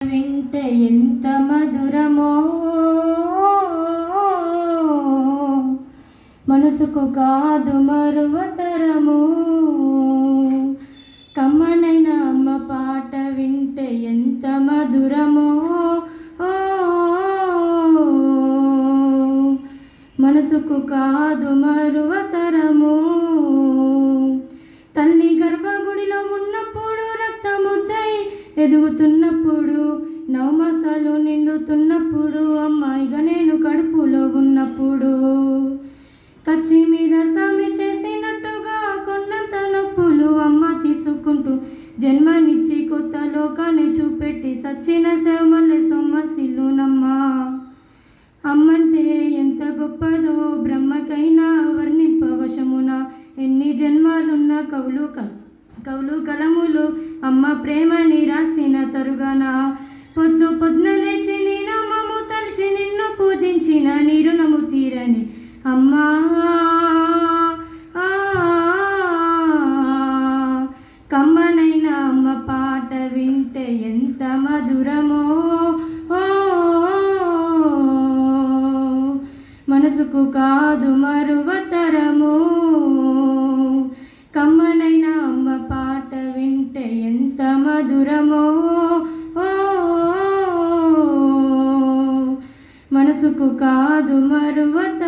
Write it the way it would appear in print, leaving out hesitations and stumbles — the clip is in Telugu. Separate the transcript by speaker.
Speaker 1: వింటే ఎంత మధురమో మనసుకు కాదు మరువతరము. కమ్మనైన అమ్మ పాట వింటే ఎంత మధురమో మనసుకు కాదు మరువతరము. తల్లి గర్భగుడిలో ఉన్నప్పుడు రక్తముద్దై ఎదుగుతున్నప్పుడు నవమాసాలు నిండుతున్నప్పుడు అమ్మాయిగా నేను కడుపులో ఉన్నప్పుడు కత్తి మీద సామి చేసినట్టుగా కొన్నంత నొప్పులు అమ్మ తీసుకుంటూ జన్మనిచ్చి కొత్త లోకాన్ని చూపెట్టి సచ్చిన సేవమల్లె సొమ్మసిల్లునమ్మా. అమ్మంటే ఎంత గొప్పదో బ్రహ్మకైనా వర్ణింపవశమున. ఎన్ని జన్మాలున్న కవులు కలములు అమ్మ ప్రేమని రాసిన తరుగాన. పొద్దున లేచి నీ నామము తలిచి నిన్ను పూజించిన నీ రుణము తీరని అమ్మా. కమ్మనైన అమ్మ పాట వింటే ఎంత మధురమో మనసుకు కాదు మరువతరము. కమ్మనైన అమ్మ పాట వింటే ఎంత మధురమో మనసుకు కాదు మరువతరము.